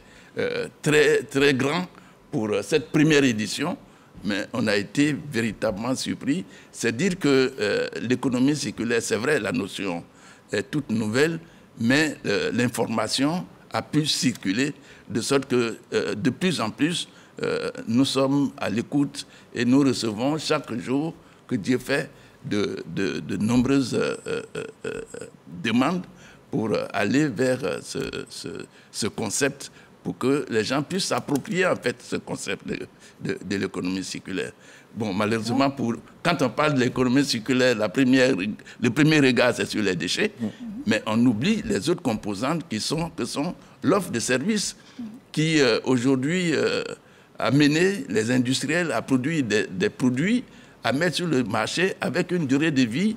très, très grand pour cette première édition, mais on a été véritablement surpris. C'est dire que l'économie circulaire, c'est vrai, la notion est toute nouvelle, mais l'information a pu circuler de sorte que de plus en plus, nous sommes à l'écoute et nous recevons chaque jour que Dieu fait de nombreuses demandes pour aller vers ce concept, pour que les gens puissent s'approprier en fait ce concept de l'économie circulaire. Bon, malheureusement, quand on parle de l'économie circulaire, le premier regard, c'est sur les déchets, mais on oublie les autres composantes que sont l'offre de services qui, aujourd'hui, a mené les industriels à produire des produits à mettre sur le marché avec une durée de vie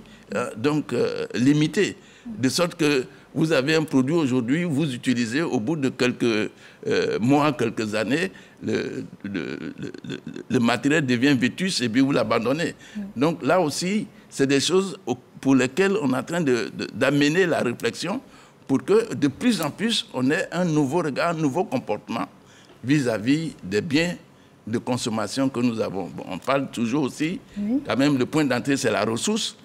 limitée. De sorte que vous avez un produit aujourd'hui, vous utilisez au bout de quelques mois, quelques années, le matériel devient vétus et puis vous l'abandonnez. Donc là aussi, c'est des choses pour lesquelles on est en train d'amener la réflexion pour que de plus en plus, on ait un nouveau regard, un nouveau comportement vis-à-vis des biens de consommation que nous avons. Bon, on parle toujours aussi, quand même, le point d'entrée, c'est la ressource.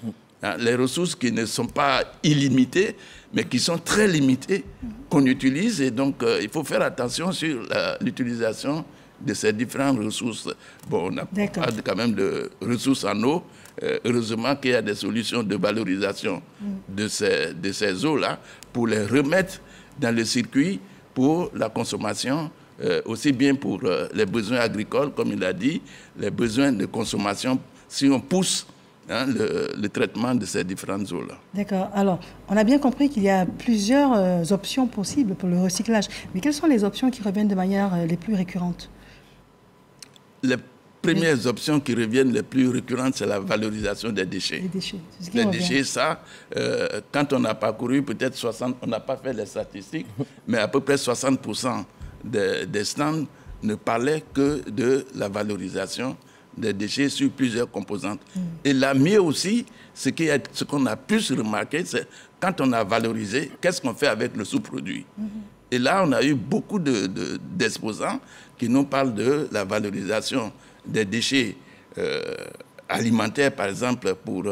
Les ressources qui ne sont pas illimitées, mais qui sont très limitées, qu'on utilise. Et donc, il faut faire attention sur l'utilisation de ces différentes ressources. Bon, on parle quand même de ressources en eau. Heureusement qu'il y a des solutions de valorisation de ces eaux-là pour les remettre dans le circuit pour la consommation, aussi bien pour les besoins agricoles, comme il a dit, les besoins de consommation, si on pousse le traitement de ces différentes eaux-là. D'accord. Alors, on a bien compris qu'il y a plusieurs options possibles pour le recyclage. Mais quelles sont les options qui reviennent de manière les plus récurrentes? Les premières options qui reviennent les plus récurrentes, c'est la valorisation des déchets. Les déchets, c'est ce qui revient. Les déchets, ça, quand on a parcouru peut-être 60, on n'a pas fait les statistiques, mais à peu près 60% des stands ne parlaient que de la valorisation des déchets sur plusieurs composantes. Et là, mieux aussi, ce qu'on a pu se remarquer, c'est quand on a valorisé, qu'est-ce qu'on fait avec le sous-produit. Et là, on a eu beaucoup d'exposants qui nous parlent de la valorisation des déchets alimentaires, par exemple, pour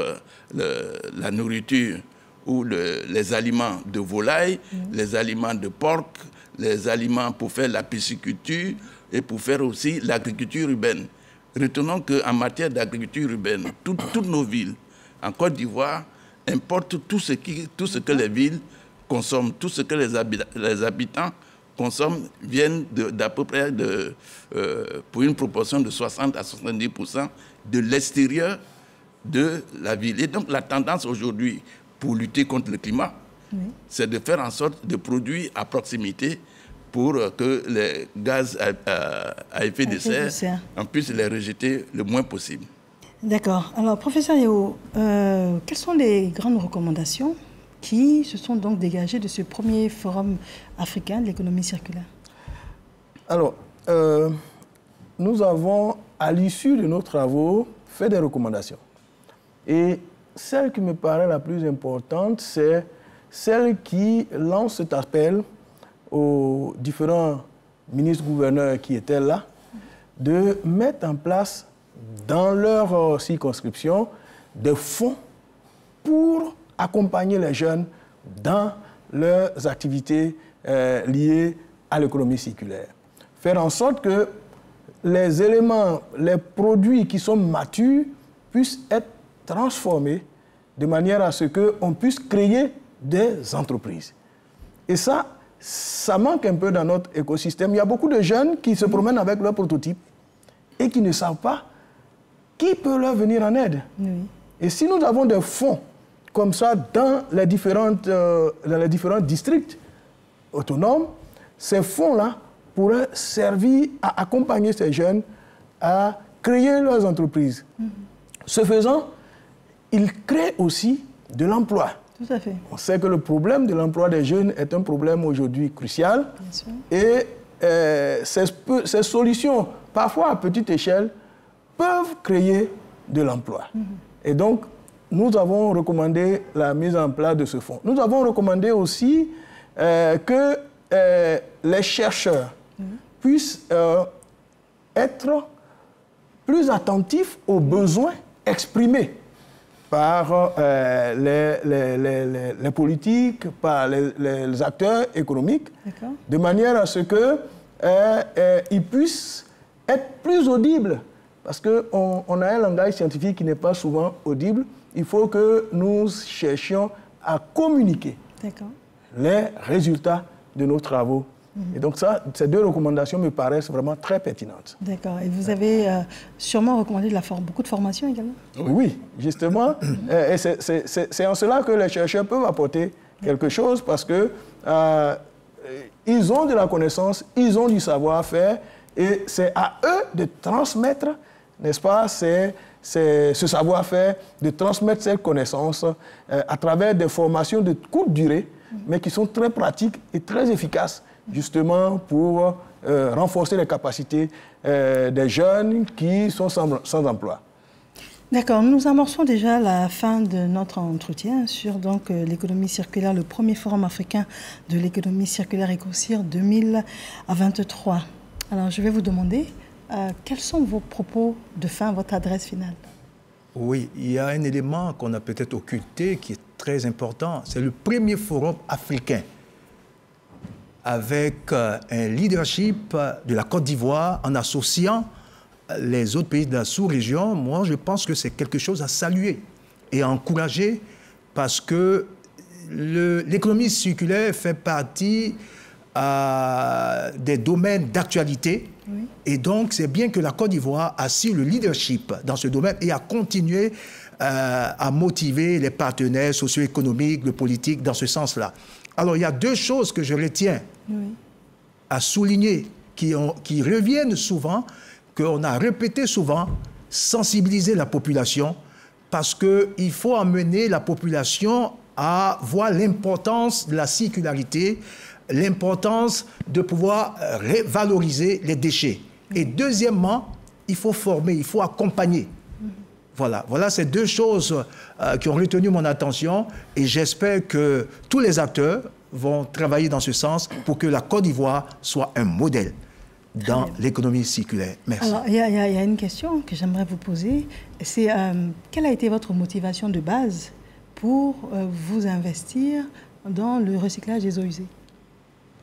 la nourriture ou les aliments de volaille, les aliments de porc, les aliments pour faire la pisciculture et pour faire aussi l'agriculture urbaine. Retenons qu'en matière d'agriculture urbaine, toutes nos villes, en Côte d'Ivoire, importent tout ce que les villes consomment, tout ce que les habitants consomment, viennent d'à peu près, pour une proportion de 60 à 70% de l'extérieur de la ville. Et donc la tendance aujourd'hui, pour lutter contre le climat, c'est de faire en sorte de produire à proximité pour que les gaz à effet de serre, on puisse les rejeter le moins possible. D'accord. Alors, professeur Yeo, quelles sont les grandes recommandations qui se sont donc dégagées de ce premier forum africain de l'économie circulaire? Alors, nous avons, à l'issue de nos travaux, fait des recommandations. Et celle qui me paraît la plus importante, c'est celle qui lance cet appel aux différents ministres-gouverneurs qui étaient là, de mettre en place dans leur circonscription des fonds pour accompagner les jeunes dans leurs activités liées à l'économie circulaire. Faire en sorte que les éléments, les produits qui sont matures puissent être transformés de manière à ce qu'on puisse créer des entreprises. Et ça manque un peu dans notre écosystème. Il y a beaucoup de jeunes qui se promènent avec leurs prototypes et qui ne savent pas qui peut leur venir en aide. Oui. Et si nous avons des fonds comme ça dans les différents districts autonomes, ces fonds-là pourraient servir à accompagner ces jeunes à créer leurs entreprises. Ce faisant, ils créent aussi de l'emploi. Tout à fait. On sait que le problème de l'emploi des jeunes est un problème aujourd'hui crucial. Bien sûr. Et ces solutions, parfois à petite échelle, peuvent créer de l'emploi. Et donc, nous avons recommandé la mise en place de ce fonds. Nous avons recommandé aussi que les chercheurs puissent être plus attentifs aux besoins exprimés par les politiques, par les acteurs économiques, de manière à ce qu'ils puissent être plus audibles. Parce qu'on a un langage scientifique qui n'est pas souvent audible. Il faut que nous cherchions à communiquer les résultats de nos travaux. Et donc ça, ces deux recommandations me paraissent vraiment très pertinentes. D'accord. Et vous avez sûrement recommandé beaucoup de formations également? Oui, justement. Et c'est en cela que les chercheurs peuvent apporter quelque chose parce que ils ont de la connaissance, ils ont du savoir-faire et c'est à eux de transmettre, n'est-ce pas, ce savoir-faire, de transmettre cette connaissance à travers des formations de courte durée, mais qui sont très pratiques et très efficaces, justement pour renforcer les capacités des jeunes qui sont sans emploi. D'accord, nous amorçons déjà la fin de notre entretien sur l'économie circulaire, le premier forum africain de l'économie circulaire EcoCir 2023. Alors je vais vous demander, quels sont vos propos de fin, votre adresse finale? Oui, il y a un élément qu'on a peut-être occulté qui est très important, c'est le premier forum africain avec un leadership de la Côte d'Ivoire en associant les autres pays de la sous-région. Moi, je pense que c'est quelque chose à saluer et à encourager parce que l'économie circulaire fait partie des domaines d'actualité. Oui. Et donc, c'est bien que la Côte d'Ivoire assure le leadership dans ce domaine et a continué à motiver les partenaires socio-économiques, le politique dans ce sens-là. Alors, il y a deux choses que je retiens à souligner, qui reviennent souvent, qu'on a répété souvent, sensibiliser la population, parce qu'il faut amener la population à voir l'importance de la circularité, l'importance de pouvoir valoriser les déchets. Et deuxièmement, il faut former, il faut accompagner. Voilà ces deux choses qui ont retenu mon attention et j'espère que tous les acteurs vont travailler dans ce sens pour que la Côte d'Ivoire soit un modèle dans l'économie circulaire. Merci. Alors, il y a une question que j'aimerais vous poser. C'est quelle a été votre motivation de base pour vous investir dans le recyclage des eaux usées?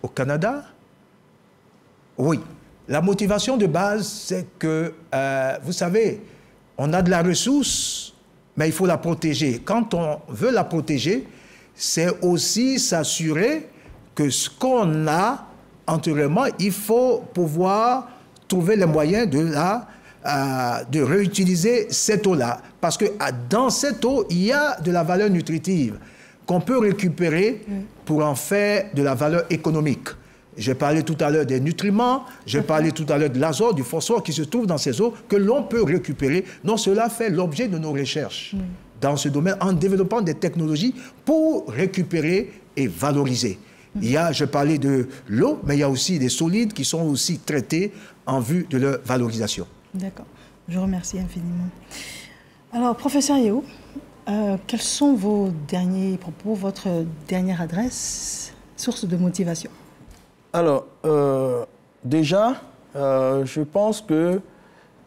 Au Canada? Oui. La motivation de base, c'est que, vous savez, on a de la ressource, mais il faut la protéger. Quand on veut la protéger, c'est aussi s'assurer que ce qu'on a antérieurement, il faut pouvoir trouver les moyens de réutiliser cette eau-là. Parce que dans cette eau, il y a de la valeur nutritive qu'on peut récupérer pour en faire de la valeur économique. J'ai parlé tout à l'heure des nutriments, j'ai parlé tout à l'heure de l'azote, du phosphore qui se trouve dans ces eaux que l'on peut récupérer. Donc cela fait l'objet de nos recherches dans ce domaine en développant des technologies pour récupérer et valoriser. Je parlais de l'eau, mais il y a aussi des solides qui sont aussi traités en vue de leur valorisation. D'accord. Je vous remercie infiniment. Alors, professeur Yeo, quels sont vos derniers propos, votre dernière adresse, source de motivation? Alors, déjà, je pense que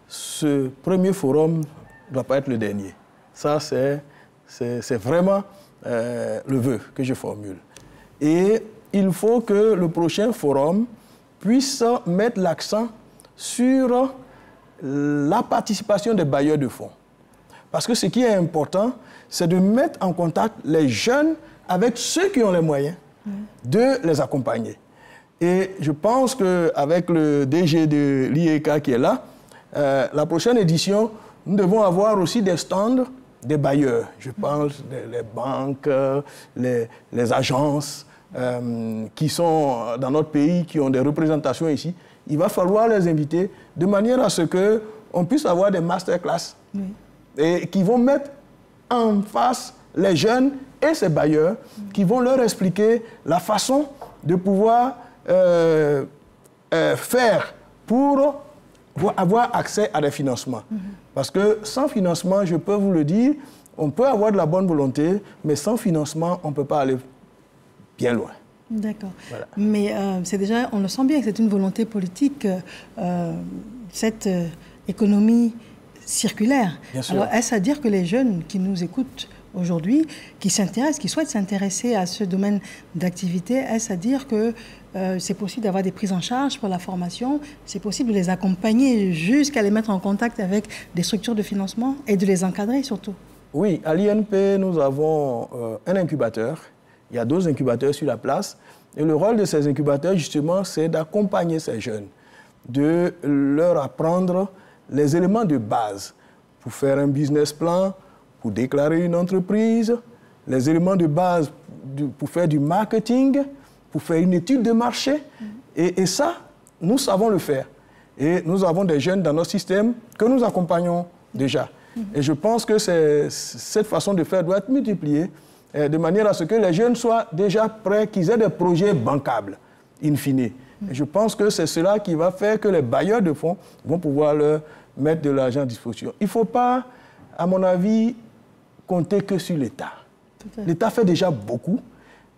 ce premier forum ne doit pas être le dernier. Ça, c'est vraiment le vœu que je formule. Et il faut que le prochain forum puisse mettre l'accent sur la participation des bailleurs de fonds. Parce que ce qui est important, c'est de mettre en contact les jeunes avec ceux qui ont les moyens de les accompagner. Et je pense qu'avec le DG de l'IEK qui est là, la prochaine édition, nous devons avoir aussi des stands des bailleurs. Je pense les banques, les agences qui sont dans notre pays, qui ont des représentations ici. Il va falloir les inviter de manière à ce qu'on puisse avoir des masterclass et qui vont mettre en face les jeunes et ces bailleurs qui vont leur expliquer la façon de pouvoir faire pour avoir accès à des financements. Parce que sans financement, je peux vous le dire, on peut avoir de la bonne volonté, mais sans financement, on ne peut pas aller bien loin. D'accord. Voilà. Mais c'est déjà, on le sent bien que c'est une volonté politique, cette économie circulaire. Bien sûr. Alors, est-ce à dire que les jeunes qui nous écoutent aujourd'hui, qui s'intéressent, qui souhaitent s'intéresser à ce domaine d'activité, est-ce à dire que c'est possible d'avoir des prises en charge pour la formation, c'est possible de les accompagner jusqu'à les mettre en contact avec des structures de financement et de les encadrer surtout? Oui, à l'INP, nous avons un incubateur. Il y a 2 incubateurs sur la place. Et le rôle de ces incubateurs, justement, c'est d'accompagner ces jeunes, de leur apprendre les éléments de base pour faire un business plan, pour déclarer une entreprise, les éléments de base pour faire du marketing, pour faire une étude de marché. Et ça, nous savons le faire. Et nous avons des jeunes dans notre système que nous accompagnons déjà. Et je pense que cette façon de faire doit être multipliée de manière à ce que les jeunes soient déjà prêts, qu'ils aient des projets bancables, in fine. Et je pense que c'est cela qui va faire que les bailleurs de fonds vont pouvoir leur mettre de l'argent à disposition. Il ne faut pas, à mon avis, compter que sur l'État. L'État fait déjà beaucoup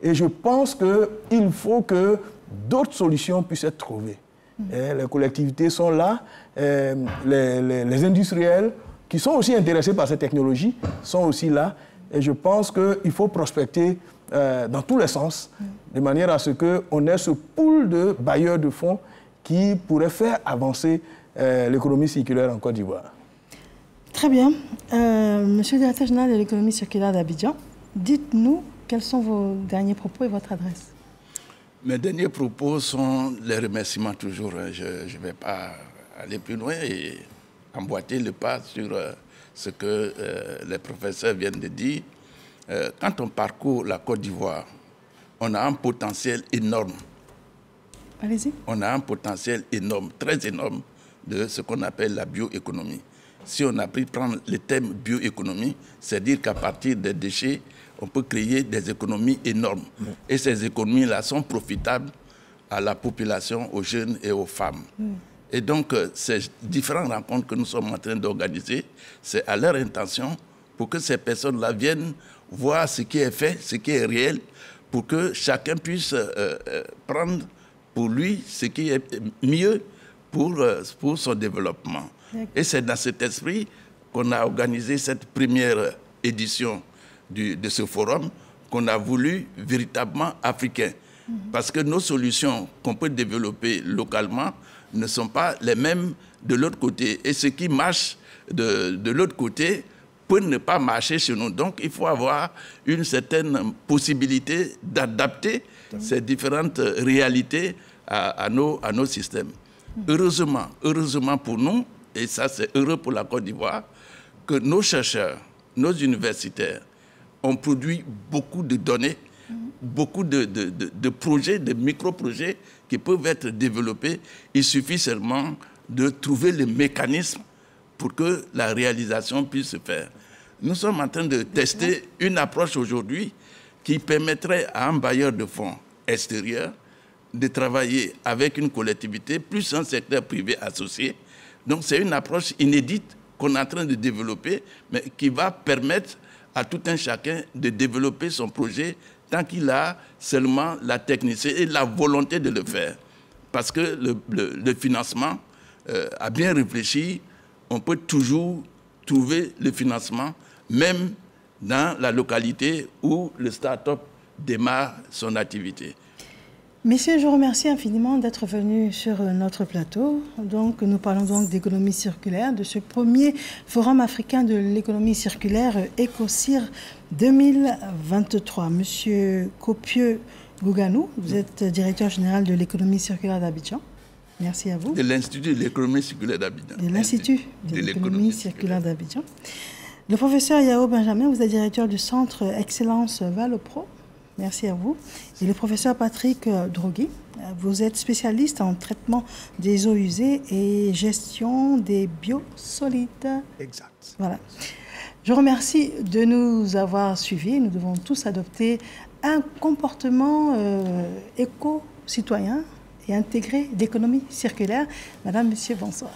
et je pense qu'il faut que d'autres solutions puissent être trouvées. Les collectivités sont là, les industriels qui sont aussi intéressés par cette technologie sont aussi là. Et je pense qu'il faut prospecter dans tous les sens, de manière à ce qu'on ait ce pool de bailleurs de fonds qui pourrait faire avancer l'économie circulaire en Côte d'Ivoire. Très bien. Monsieur le directeur général de l'économie circulaire d'Abidjan, dites-nous quels sont vos derniers propos et votre adresse. Mes derniers propos sont les remerciements toujours. Je ne vais pas aller plus loin et emboîter le pas sur ce que les professeurs viennent de dire. Quand on parcourt la Côte d'Ivoire, on a un potentiel énorme. Allez-y. On a un potentiel énorme, très énorme, de ce qu'on appelle la bioéconomie. Si on a pris prendre le thème bioéconomie, c'est dire qu'à partir des déchets, on peut créer des économies énormes. Et ces économies-là sont profitables à la population, aux jeunes et aux femmes. Et donc, ces différentes rencontres que nous sommes en train d'organiser, c'est à leur intention pour que ces personnes-là viennent voir ce qui est fait, ce qui est réel, pour que chacun puisse prendre pour lui ce qui est mieux pour son développement. Et c'est dans cet esprit qu'on a organisé cette première édition de ce forum qu'on a voulu véritablement africain. Parce que nos solutions qu'on peut développer localement ne sont pas les mêmes de l'autre côté. Et ce qui marche de l'autre côté peut ne pas marcher chez nous. Donc il faut avoir une certaine possibilité d'adapter ces différentes réalités à nos systèmes. Heureusement pour nous, et ça c'est heureux pour la Côte d'Ivoire, que nos chercheurs, nos universitaires ont produit beaucoup de données, beaucoup de projets, de micro-projets qui peuvent être développés. Il suffit seulement de trouver les mécanismes pour que la réalisation puisse se faire. Nous sommes en train de tester une approche aujourd'hui qui permettrait à un bailleur de fonds extérieur, de travailler avec une collectivité, plus un secteur privé associé. Donc c'est une approche inédite qu'on est en train de développer, mais qui va permettre à tout un chacun de développer son projet tant qu'il a seulement la technicité et la volonté de le faire. Parce que le financement, à bien réfléchir, on peut toujours trouver le financement, même dans la localité où le start-up démarre son activité. Messieurs, je vous remercie infiniment d'être venus sur notre plateau. Donc, nous parlons donc d'économie circulaire, de ce premier forum africain de l'économie circulaire EcoCir 2023. Monsieur Kopieux Gouganou, vous êtes directeur général de l'économie circulaire d'Abidjan. Merci à vous. De l'Institut de l'économie circulaire d'Abidjan. De l'Institut de l'économie circulaire d'Abidjan. Le professeur Yao Benjamin, vous êtes directeur du Centre Excellence Valopro. Merci à vous. Et le professeur Patrick Drogui, vous êtes spécialiste en traitement des eaux usées et gestion des biosolides. Exact. Voilà. Je vous remercie de nous avoir suivis. Nous devons tous adopter un comportement éco-citoyen et intégré d'économie circulaire. Madame, Monsieur, bonsoir.